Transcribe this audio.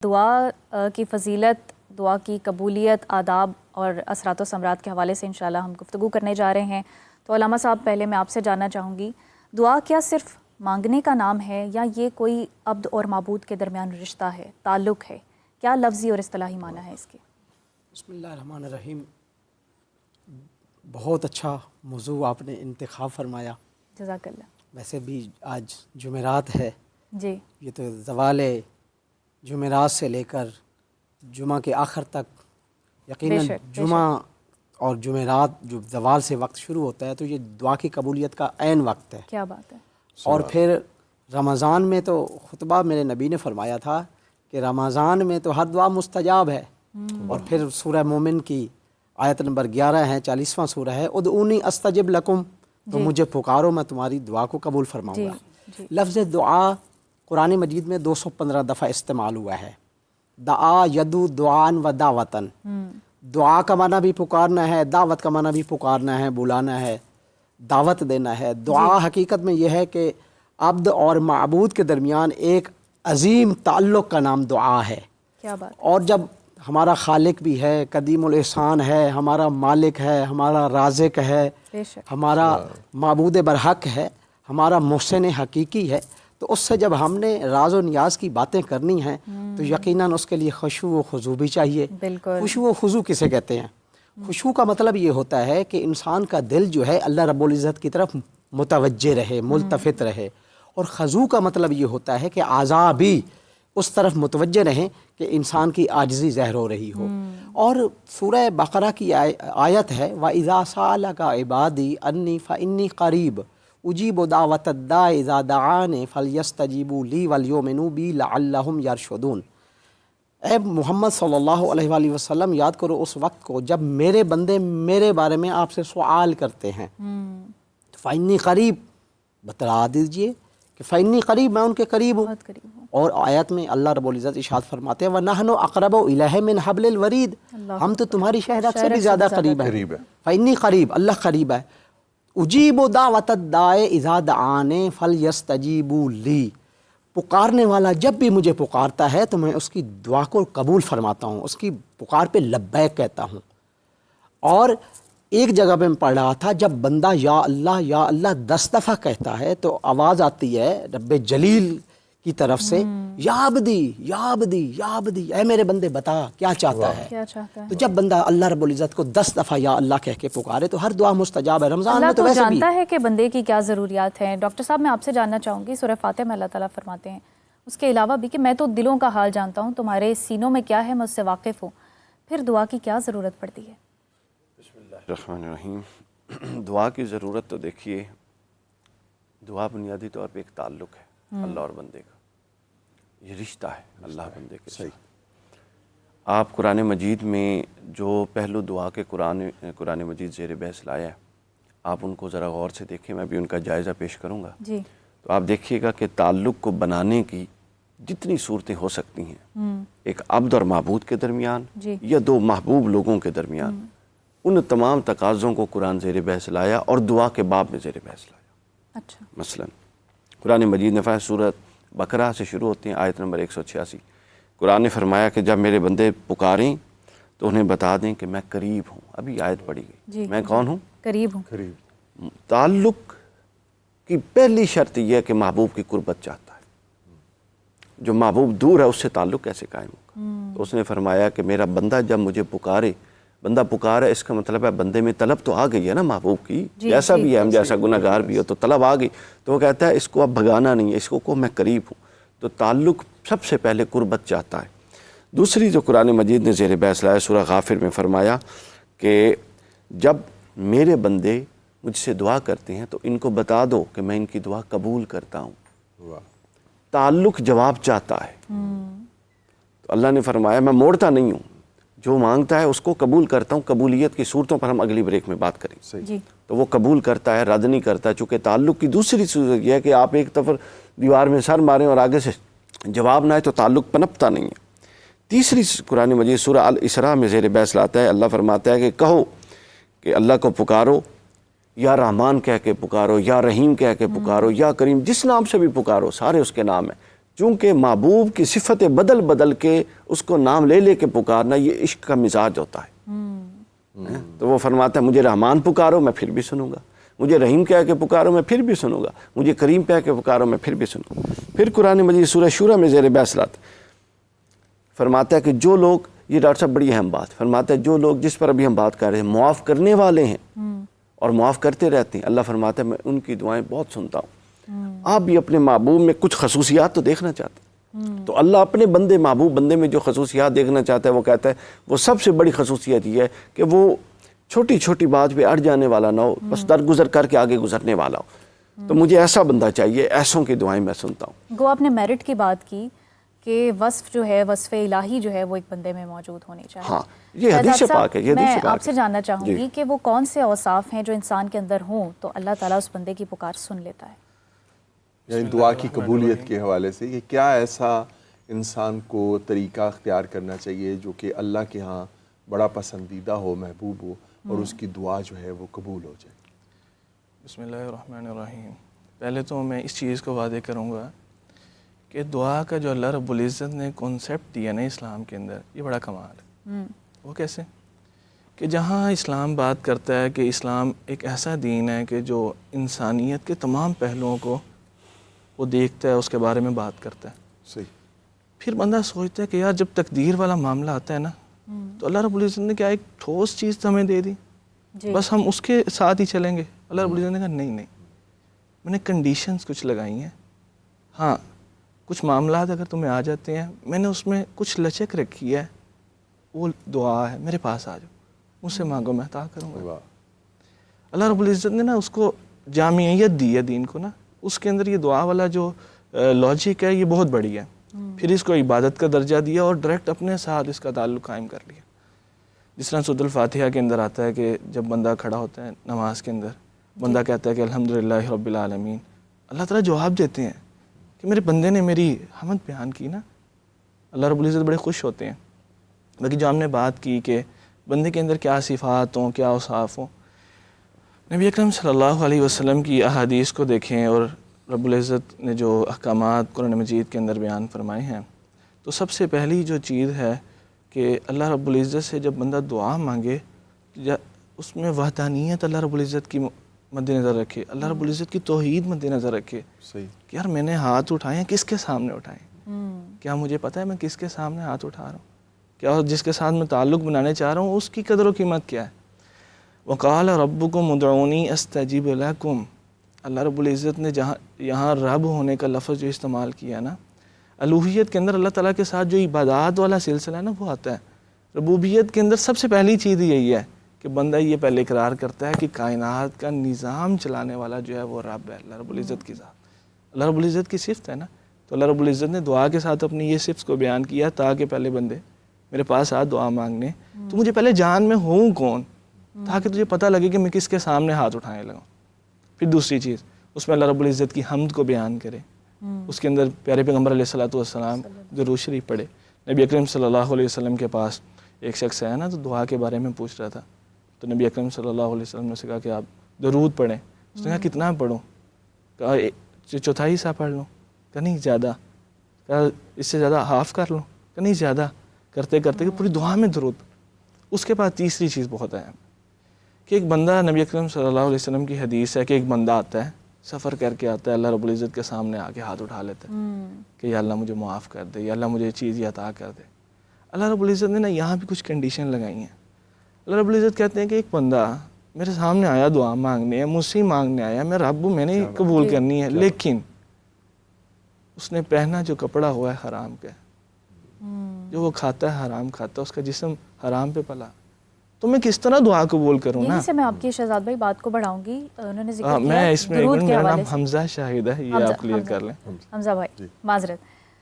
دعا کی فضیلت، دعا کی قبولیت، آداب اور اثرات و ثمرات کے حوالے سے انشاءاللہ ہم گفتگو کرنے جا رہے ہیں۔ تو علامہ صاحب، پہلے میں آپ سے جاننا چاہوں گی، دعا کیا صرف مانگنے کا نام ہے یا یہ کوئی عبد اور معبود کے درمیان رشتہ ہے، تعلق ہے؟ کیا لفظی اور اصطلاحی معنی ہے اس کے؟ بسم اللہ الرحمن الرحیم۔ بہت اچھا موضوع آپ نے انتخاب فرمایا۔ جزاک اللہ۔ ویسے بھی آج جمعرات ہے جی، یہ تو زوال جمعرات سے لے کر جمعہ کے آخر تک یقیناً جمعہ اور جمعرات جو زوال سے وقت شروع ہوتا ہے تو یہ دعا کی قبولیت کا عین وقت ہے۔ کیا بات ہے۔ اور پھر رمضان میں تو خطبہ میرے نبی نے فرمایا تھا کہ رمضان میں تو ہر دعا مستجاب ہے۔ اور پھر سورہ مومن کی آیت نمبر 11 ہے، 40واں سورہ ہے، ادعونی استجب لکم، تو مجھے پکارو میں تمہاری دعا کو قبول فرماؤں گا۔ لفظ دعا قرآن مجید میں 215 دفعہ استعمال ہوا ہے۔ دعا یدو دعان و دعوتن، دعا کا معنی بھی پکارنا ہے، دعوت کا معنی بھی پکارنا ہے، بلانا ہے، دعوت دینا ہے۔ دعا حقیقت میں یہ ہے کہ عبد اور معبود کے درمیان ایک عظیم تعلق کا نام دعا ہے۔ کیا بات۔ اور جب ہمارا خالق بھی ہے، قدیم الاحسان ہے، ہمارا مالک ہے، ہمارا رازق ہے، ہمارا معبود برحق ہے، ہمارا محسن حقیقی ہے، تو اس سے جب ہم نے راز و نیاز کی باتیں کرنی ہیں تو یقیناً اس کے لیے خشوع و خضوع بھی چاہیے۔ خشوع و خضوع کسے کہتے ہیں؟ خشوع کا مطلب یہ ہوتا ہے کہ انسان کا دل جو ہے اللہ رب العزت کی طرف متوجہ رہے، ملتفت رہے، اور خضوع کا مطلب یہ ہوتا ہے کہ اعضاء بھی اس طرف متوجہ رہیں کہ انسان کی عاجزی ظاہر ہو رہی ہو۔ اور سورہ بقرہ کی آیت ہے وَإِذَا سَأَلَكَ عِبَادِي أَنِّي فَإِنِّي قَرِيبٌ أُجِيبُ دَعْوَةَ الدَّاعِ إِذَا دَعَانِ فَلْيَسْتَجِيبُوا لِي وَلْيُؤْمِنُوا بِي لَعَلَّهُمْ يَرْشُدُونَ۔ اے محمد صلی اللہ علیہ وآلہ وسلم، یاد کرو اس وقت کو جب میرے بندے میرے بارے میں آپ سے سوال کرتے ہیں۔ فَإِنِّي قریب، بتلا دیجئے کہ فَإِنِّي قریب، میں ان کے قریب ہوں۔ اور آیت میں اللہ رب العزت ارشاد فرماتے ہیں وَنَحْنُ أَقْرَبُ إِلَيْهِ مِنْ حَبْلِ الْوَرِيدِ، ہم تو تمہاری شہرک سے بھی زیادہ قریب ہیں۔ فَإِنِّي قریب، اللہ قریب ہے۔ اجیب دعوت الداع اذا دعان فلیستجیبوا لی، پکارنے والا جب بھی مجھے پکارتا ہے تو میں اس کی دعا کو قبول فرماتا ہوں، اس کی پکار پہ لبیک کہتا ہوں۔ اور ایک جگہ پہ میں پڑھ رہا تھا جب بندہ یا اللہ 10 دفعہ کہتا ہے تو آواز آتی ہے رب جلیل کی طرف سے یا عبدی یا عبدی یا عبدی، اے میرے بندے بتا کیا چاہتا ہے۔ تو جب بندہ اللہ رب العزت کو 10 دفعہ یا اللہ کہہ کے پکارے تو ہر دعا مستجاب ہے۔ رمضان میں تو ویسے بھی اللہ جانتا ہے کہ بندے کی کیا ضروریات ہیں۔ ڈاکٹر صاحب، میں آپ سے جاننا چاہوں گی، سورہ فاتح میں اللہ تعالیٰ فرماتے ہیں اس کے علاوہ بھی کہ میں تو دلوں کا حال جانتا ہوں، تمہارے سینوں میں کیا ہے میں اس سے واقف ہوں۔ پھر دعا کی کیا ضرورت پڑتی ہے؟ بسم اللہ الرحمن الرحیم۔ دعا کی ضرورت تو دیکھیے، دعا بنیادی طور پہ ایک تعلق ہے اللہ اور بندے کا، یہ رشتہ ہے اللہ بندے کے ساتھ۔ آپ قرآن مجید میں جو پہلو دعا کے قرآن مجید زیر بحث لایا ہے، آپ ان کو ذرا غور سے دیکھیں، میں بھی ان کا جائزہ پیش کروں گا۔ تو آپ دیکھیے گا کہ تعلق کو بنانے کی جتنی صورتیں ہو سکتی ہیں، ایک عبد اور معبود کے درمیان یا دو محبوب لوگوں کے درمیان، ان تمام تقاضوں کو قرآن زیر بحث لایا اور دعا کے باب میں زیر بحث لایا۔ مثلا قرآن مجید نے فرمایا، سورۃ بقرہ سے شروع ہوتی ہیں، آیت نمبر 186، قرآن نے فرمایا کہ جب میرے بندے پکاریں تو انہیں بتا دیں کہ میں قریب ہوں۔ ابھی آیت پڑھی گئی، میں کون ہوں؟ قریب ہوں۔ تعلق کی پہلی شرط یہ ہے کہ محبوب کی قربت چاہتا ہے۔ جو محبوب دور ہے اس سے تعلق کیسے قائم ہوگا؟ تو اس نے فرمایا کہ میرا بندہ جب مجھے پکارے، بندہ پکارے اس کا مطلب ہے بندے میں طلب تو آ گئی ہے نا محبوب کی، جیسا بھی ہے، ہم جیسا گناہ گار بھی ہو تو طلب آ گئی، تو وہ کہتا ہے اس کو اب بھگانا نہیں ہے، اس کو میں قریب ہوں۔ تو تعلق سب سے پہلے قربت چاہتا ہے۔ دوسری جو قرآن مجید نے زیر بحث لایا، سورہ غافر میں فرمایا کہ جب میرے بندے مجھ سے دعا کرتے ہیں تو ان کو بتا دو کہ میں ان کی دعا قبول کرتا ہوں۔ تعلق جواب چاہتا ہے، تو اللہ نے فرمایا میں موڑتا نہیں ہوں، جو مانگتا ہے اس کو قبول کرتا ہوں۔ قبولیت کی صورتوں پر ہم اگلی بریک میں بات کریں۔ تو وہ قبول کرتا ہے، رد نہیں کرتا، چونکہ تعلق کی دوسری صورت یہ ہے کہ آپ ایک طرف دیوار میں سر ماریں اور آگے سے جواب نہ آئے تو تعلق پنپتا نہیں ہے۔ تیسری قرآن مجید سورہ الاسراء میں زیر بحث لاتا ہے، اللہ فرماتا ہے کہ کہو کہ اللہ کو پکارو، یا رحمان کہہ کے پکارو، یا رحیم کہہ کے پکارو، یا کریم، جس نام سے بھی پکارو، سارے اس کے نام ہیں۔ چونکہ محبوب کی صفتیں بدل بدل کے اس کو نام لے لے کے پکارنا یہ عشق کا مزاج ہوتا ہے. تو وہ فرماتا ہے مجھے رحمان پکارو میں پھر بھی سنوں گا, مجھے رحیم کہہ کے پکارو میں پھر بھی سنوں گا, مجھے کریم کہہ کے پکارو میں پھر بھی سنوں گا. پھر قرآن مجید سورہ شورى میں زیر بحث لاتا فرماتا ہے کہ جو لوگ, یہ ڈاکٹر صاحب بڑی اہم بات فرماتا ہے, جو لوگ جس پر ابھی ہم بات کر رہے ہیں معاف کرنے والے ہیں اور معاف کرتے رہتے ہیں, اللہ فرماتا ہے میں ان کی دعائیں بہت سنتا ہوں. آپ بھی اپنے محبوب میں کچھ خصوصیات تو دیکھنا چاہتے ہیں, تو اللہ اپنے بندے محبوب بندے میں جو خصوصیات دیکھنا چاہتا ہے وہ کہتا ہے وہ سب سے بڑی خصوصیت یہ ہے کہ وہ چھوٹی چھوٹی بات پہ اڑ جانے والا نہ ہو, بس درگزر کر کے آگے گزرنے والا ہو. تو مجھے ایسا بندہ چاہیے, ایسوں کی دعائیں میں سنتا ہوں. گو آپ نے میرٹ کی بات کی کہ وصف جو ہے, وصف الہی جو ہے وہ ایک بندے میں موجود ہونی چاہیے. ہاں یہ حدیث پاک ہے. میں آپ سے جاننا چاہوں گی کہ وہ کون سے اوصاف ہیں جو انسان کے اندر ہوں تو اللہ تعالیٰ اس بندے کی پکار سن لیتا ہے؟ یعنی دعا کی قبولیت کے حوالے سے کہ کیا ایسا انسان کو طریقہ اختیار کرنا چاہیے جو کہ اللہ کے ہاں بڑا پسندیدہ ہو, محبوب ہو, اور اس کی دعا جو ہے وہ قبول ہو جائے. بسم اللہ الرحمن الرحیم. پہلے تو میں اس چیز کو واضح کروں گا کہ دعا کا جو اللہ رب العزت نے کانسیپٹ دیا نا اسلام کے اندر, یہ بڑا کمال ہے. وہ کیسے کہ جہاں اسلام بات کرتا ہے کہ اسلام ایک ایسا دین ہے کہ جو انسانیت کے تمام پہلوؤں کو وہ دیکھتا ہے, اس کے بارے میں بات کرتا ہے. صحیح. پھر بندہ سوچتا ہے کہ یار جب تقدیر والا معاملہ آتا ہے نا تو اللہ رب العزت نے کیا ایک ٹھوس چیز تو ہمیں دے دی, بس ہم اس کے ساتھ ہی چلیں گے. اللہ رب العزت نے کہا نہیں, میں نے کنڈیشنز کچھ لگائی ہیں. ہاں کچھ معاملات اگر تمہیں آ جاتے ہیں, میں نے اس میں کچھ لچک رکھی ہے, وہ دعا ہے, میرے پاس آ جاؤ, مجھ سے مانگو میں عطا کروں گا. اللہ رب العزت نے نا اس کو جامعیت دی ہے دین کو نا, اس کے اندر یہ دعا والا جو لاجک ہے یہ بہت بڑی ہے. پھر اس کو عبادت کا درجہ دیا اور ڈائریکٹ اپنے ساتھ اس کا تعلق قائم کر لیا. جس طرح سورۃ الفاتحہ کے اندر آتا ہے کہ جب بندہ کھڑا ہوتا ہے نماز کے اندر, بندہ کہتا ہے کہ الحمدللہ رب العالمین, اللہ تعالیٰ جواب دیتے ہیں کہ میرے بندے نے میری حمد بیان کی نا, اللہ رب العزت بڑے خوش ہوتے ہیں. باقی جو ہم نے بات کی کہ بندے کے اندر کیا صفات ہوں, کیا اوصاف ہوں, نبی اکرم صلی اللہ علیہ وسلم کی احادیث کو دیکھیں اور رب العزت نے جو احکامات قرآن مجید کے اندر بیان فرمائے ہیں, تو سب سے پہلی جو چیز ہے کہ اللہ رب العزت سے جب بندہ دعا مانگے اس میں وحدانیت اللہ رب العزت کی مد نظر رکھے, اللہ رب العزت کی توحید مد نظر رکھے. صحیح. کہ یار میں نے ہاتھ اٹھائے ہیں, کس کے سامنے اٹھائے, کیا مجھے پتہ ہے میں کس کے سامنے ہاتھ اٹھا رہا ہوں, کیا جس کے ساتھ میں تعلق بنانے چاہ رہا ہوں اس کی قدر و قیمت کیا ہے. وقال ربکم ادعونی استجب لکم, اللہ رب العزت نے جہاں یہاں رب ہونے کا لفظ جو استعمال کیا نا, الوہیت کے اندر اللہ تعالیٰ کے ساتھ جو عبادات والا سلسلہ ہے نا وہ آتا ہے. ربوبیت کے اندر سب سے پہلی چیز یہی ہے کہ بندہ یہ پہلے اقرار کرتا ہے کہ کائنات کا نظام چلانے والا جو ہے وہ رب ہے, اللہ رب العزت کی ذات, اللہ رب العزت کی صفت ہے نا. تو اللہ رب العزت نے دعا کے ساتھ اپنی یہ صفت کو بیان کیا تاکہ پہلے بندے میرے پاس آ دعا مانگنے تو مجھے پہلے جان میں ہوں کون, تاکہ تجھے پتہ لگے کہ میں کس کے سامنے ہاتھ اٹھانے لگا. پھر دوسری چیز اس میں اللہ رب العزت کی حمد کو بیان کرے, اس کے اندر پیارے پیغمبر علیہ الصلوۃ والسلام درود شریف پڑھے. نبی اکرم صلی اللہ علیہ وسلم کے پاس ایک شخص آیا نا تو دعا کے بارے میں پوچھ رہا تھا, تو نبی اکرم صلی اللہ علیہ وسلم نے سے کہا کہ آپ درود پڑھیں. اس نے کہا کتنا پڑھوں, کہا چوتھائی حصہ پڑھ لوں, کہا نہیں زیادہ, کہا اس سے زیادہ ہاف کر لوں, کہا نہیں زیادہ, کرتے کرتے کہ پوری دعا میں درود. اس کے بعد تیسری چیز بہت اہم کہ ایک بندہ, نبی اکرم صلی اللہ علیہ وسلم کی حدیث ہے کہ ایک بندہ آتا ہے, سفر کر کے آتا ہے, اللہ رب العزت کے سامنے آ کے ہاتھ اٹھا لیتا ہے کہ یا اللہ مجھے معاف کر دے, یا اللہ مجھے یہ چیز عطا کر دے. اللہ رب العزت نے نا یہاں بھی کچھ کنڈیشن لگائی ہیں. اللہ رب العزت کہتے ہیں کہ ایک بندہ میرے سامنے آیا دعا مانگنے, مجھ سے مانگنے آیا, میں رب میں نے قبول کرنی ہے, لیکن اس نے پہنا جو کپڑا ہوا ہے حرام کا, جو وہ کھاتا ہے حرام کھاتا ہے, اس کا جسم حرام پہ پلا, تو میں کس طرح دعا قبول کروں نا. یہیں سے میں آپ کی شہزاد بھائی بات کو بڑھاؤں گی. انہوں نے ذکر کیا میں اس میں درود کے میرا حوالے نام سے. حمزہ شاہد ہے, یہ آپ کلیئر کر لیں. حمزہ بھائی معذرت.